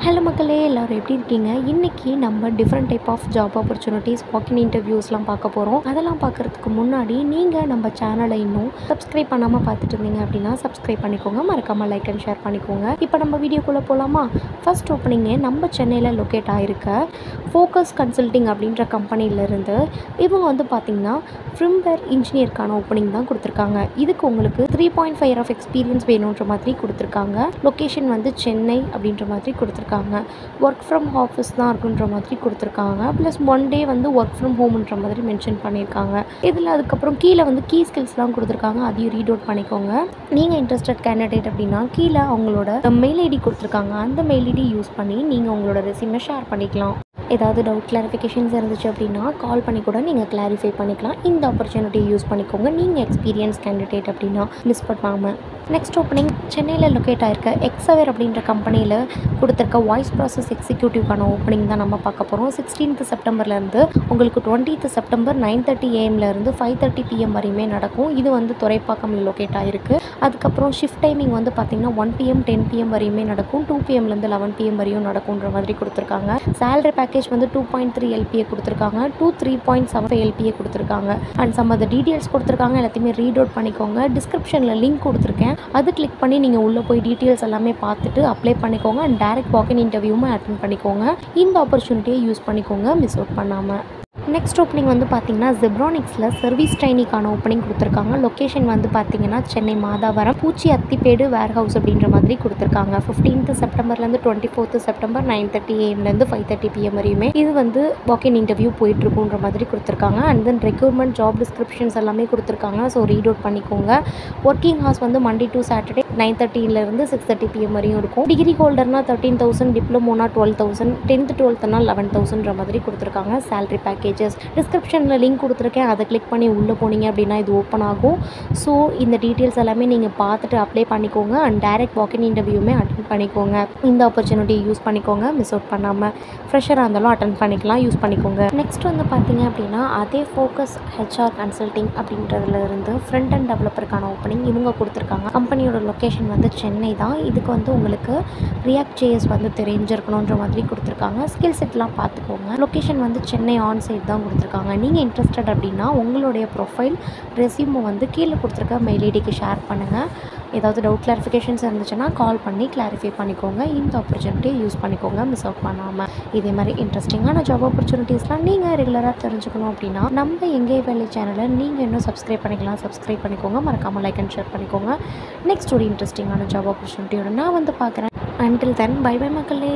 Hello மக்களே, எல்லோரும் எப்படி இருக்கீங்க? இன்றைக்கி நம்ம different type of job opportunities, walk in இன்டர்வியூஸ்லாம் பார்க்க போகிறோம். அதெல்லாம் பார்க்குறதுக்கு முன்னாடி நீங்கள் நம்ம சேனலை இன்னும் சப்ஸ்கிரைப் பண்ணாமல் பார்த்துட்டு இருந்தீங்க அப்படின்னா சப்ஸ்கிரைப் பண்ணிக்கோங்க. மறக்காமல் லைக் அண்ட் ஷேர் பண்ணிக்கோங்க. இப்போ நம்ம வீடியோக்குள்ளே போகலாமா? ஃபர்ஸ்ட் ஓப்பனிங்கே நம்ம சென்னையில் லொக்கேட் ஆகிருக்க ஃபோக்கஸ் கன்சல்டிங் அப்படின்ற கம்பெனியிலேருந்து இவங்க வந்து பார்த்திங்கன்னா ஃபிர்ம்வேர் இன்ஜினியருக்கான ஓப்பனிங் தான் கொடுத்துருக்காங்க. இதுக்கு உங்களுக்கு 3.5 இயர் ஆஃப் எக்ஸ்பீரியன்ஸ் வேணுன்ற மாதிரி கொடுத்துருக்காங்க. லொக்கேஷன் வந்து சென்னை அப்படின்ற மாதிரி கொடுத்துருக்காங்க. ஒர்க் ஃப்ரம் ஆஃபீஸ் தான் இருக்குன்ற மாதிரி கொடுத்துருக்காங்க. ப்ளஸ் 1 டே வந்து ஒர்க் ஃப்ரம் ஹோம்ன்ற மாதிரி மென்ஷன் பண்ணியிருக்காங்க. இதில் அதுக்கப்புறம் கீழே வந்து கீ ஸ்கில்ஸ்லாம் கொடுத்துருக்காங்க. அதையும் ரீட் அவுட் பண்ணிக்கோங்க. நீங்கள் இன்ட்ரெஸ்டட் கேண்டிடேட் அப்படின்னா கீழே அவங்களோட மெயில் ஐடி கொடுத்துருக்காங்க. அந்த மெயில் ஐடி யூஸ் பண்ணி நீங்கள் உங்களோட ரெஸ்யூமை ஷேர் பண்ணிக்கலாம். ஏதாவது டவுட் கிளாரிஃபிகேஷன்ஸ் இருந்துச்சு அப்படின்னா கால் பண்ணி கூட நீங்கள் கிளாரிஃபை பண்ணிக்கலாம். இந்த ஆப்பர்ச்சுனிட்டியை யூஸ் பண்ணிக்கோங்க. நீங்கள் எக்ஸ்பீரியன்ஸ் கேண்டிடேட் அப்படின்னா மிஸ் பண்ணாமல். நெக்ஸ்ட் ஓப்பனிங் சென்னையில் லொக்கேட் ஆகிருக்க எக்ஸவேர் அப்படின்ற கம்பெனியில் கொடுத்துருக்க வாய்ஸ் ப்ராசஸ் எக்ஸிக்யூட்டிவ்க்கான ஓப்பனிங் தான் நம்ம பார்க்க போகிறோம். 16th செப்டம்பர்லேருந்து உங்களுக்கு 20th செப்டம்பர் 9:30 AM-லேருந்து 5:30 PM வரையுமே நடக்கும். இது வந்து துறைப்பாக்கம் லொக்கேட் ஆகிருக்கு. அதுக்கப்புறம் ஷிஃப்ட் டைமிங் வந்து பார்த்திங்கன்னா 1 PM 10 PM வரையுமே நடக்கும். 2 PM-லேருந்து 11 PM வரையும் நடக்கும்ன்ற மாதிரி கொடுத்துருக்காங்க. சேலரி பேக்கேஜ் வந்து 2.3 LPA கொடுத்துருக்காங்க. 3.75 LPA கொடுத்துருக்காங்க. And some of the details கொடுத்துருக்காங்க. எல்லாத்தையுமே ரீட் அவுட் பண்ணிக்கோங்க. டிஸ்கிரிப்ஷனில் லிங்க் கொடுத்துருக்கேன். அது கிளிக் பண்ணி நீங்கள் உள்ளே போய் டீட்டெயில்ஸ் எல்லாமே பார்த்துட்டு அப்ளை பண்ணிக்கோங்க. அண்ட் டைரக்ட் வாக்கின் இன்டர்வியூவும் அட்டென்ட் பண்ணிக்கோங்க. இந்த ஆப்பர்ச்சுனிட்டியை யூஸ் பண்ணிக்கோங்க, மிஸ் அவுட் பண்ணாமல். நெக்ஸ்ட் ஓப்பனிங் வந்து பார்த்திங்கன்னா ஜெப்ரானிக்ஸில் சர்வீஸ் ட்ரைனிக்கான ஓப்பனிங் கொடுத்துருக்காங்க. லொக்கேஷன் வந்து பார்த்திங்கன்னா சென்னை மாதாவரம் பூச்சி அத்திப்பேடு வேர் ஹவுஸ் அப்படின்ற மாதிரி கொடுத்துருக்காங்க. 15th செப்டம்பர்லேருந்து 24th செப்டம்பர் 9:30 AM-லேருந்து 5:30 PM வரையுமே இது வந்து வாக்கின் இன்டர்வியூ போயிட்டுருக்குன்ற மாதிரி கொடுத்துருக்காங்க. And then requirement job descriptions எல்லாமே கொடுத்துருக்காங்க. ஸோ ரீட் அவுட் பண்ணிக்கோங்க. ஒர்க்கிங் ஹார்ஸ் வந்து மண்டே டு சாட்டர்டே 9:30-லேருந்து 6:30 PM வரையும் இருக்கும். டிகிரி ஹோல்டர்னா 13,000, டிப்ளமோனா 12,000, 10th 12th-னா 11,000ன்ற மாதிரி கொடுத்துருக்காங்க. சேலரி பேக்கேஜ் டிஸ்கிரிப்ஷனில் லிங்க் கொடுத்துருக்கேன். அதை கிளிக் பண்ணி உள்ளே போனீங்க அப்படின்னா இது ஓப்பன் ஆகும். ஸோ இந்த டீட்டெயில்ஸ் எல்லாமே நீங்கள் பார்த்துட்டு அப்ளை பண்ணிக்கோங்க. அண்ட் டைரக்ட் வாக்கின் இன்டர்வியூமே அட்டென்ட் பண்ணிக்கோங்க. இந்த ஆப்பர்ச்சுனிட்டியை யூஸ் பண்ணிக்கோங்க, மிஸ் அவுட் பண்ணாமல். ஃப்ரெஷராக இருந்தாலும் அட்டென்ட் பண்ணிக்கலாம், யூஸ் பண்ணிக்கோங்க. நெக்ஸ்ட் வந்து பார்த்தீங்க அப்படின்னா அதே ஃபோக்கஸ் HR கன்சல்டிங் அப்படின்றதுல இருந்து ஃப்ரண்ட் அண்ட் டெவலப்பருக்கான ஓப்பனிங் இவங்க கொடுத்துருக்காங்க. கம்பெனியோட லொக்கேஷன் வந்து சென்னை தான். இதுக்கு வந்து உங்களுக்கு ரியாக்ட் JS வந்து தெரிஞ்சிருக்கணுன்ற மாதிரி கொடுத்துருக்காங்க. ஸ்கில் செட்லாம் பார்த்துக்கோங்க. லொக்கேஷன் வந்து சென்னை ஆன் சைட் தான் கொடுத்துருக்காங்க. நீங்கள் இன்ட்ரெஸ்டட் அப்படின்னா உங்களுடைய ப்ரொஃபைல் ரெஸ்யூமை வந்து கீழே கொடுத்துருக்க மெயில் ஐடிக்கு ஷேர் பண்ணுங்கள். ஏதாவது டவுட் கிளாரிஃபிகேஷன்ஸ் இருந்துச்சுன்னா கால் பண்ணி கிளாரிஃபை பண்ணிக்கோங்க. இந்த ஆப்பர்ச்சுனிட்டியை யூஸ் பண்ணிக்கோங்க, மிஸ் அவுட் பண்ணாமல். இதே மாதிரி இன்ட்ரெஸ்டிங்கான ஜாப் ஆப்பர்ச்சுனிட்டிஸ்லாம் நீங்கள் ரெகுலராக தெரிஞ்சுக்கணும் அப்படின்னா நம்ம எங்கே வேலை சேனலை நீங்கள் இன்னும் சப்ஸ்கிரைப் பண்ணிக்கலாம். சப்ஸ்கிரைப் பண்ணிக்கோங்க. மறக்காமல் லைக் அண்ட் ஷேர் பண்ணிக்கோங்க. நெக்ஸ்ட் ஒரு இன்ட்ரெஸ்டிங்கான ஜாப் ஆப்பர்ச்சுனிட்டியோட நான் வந்து பார்க்குறேன். Until then, bye bye மக்களே.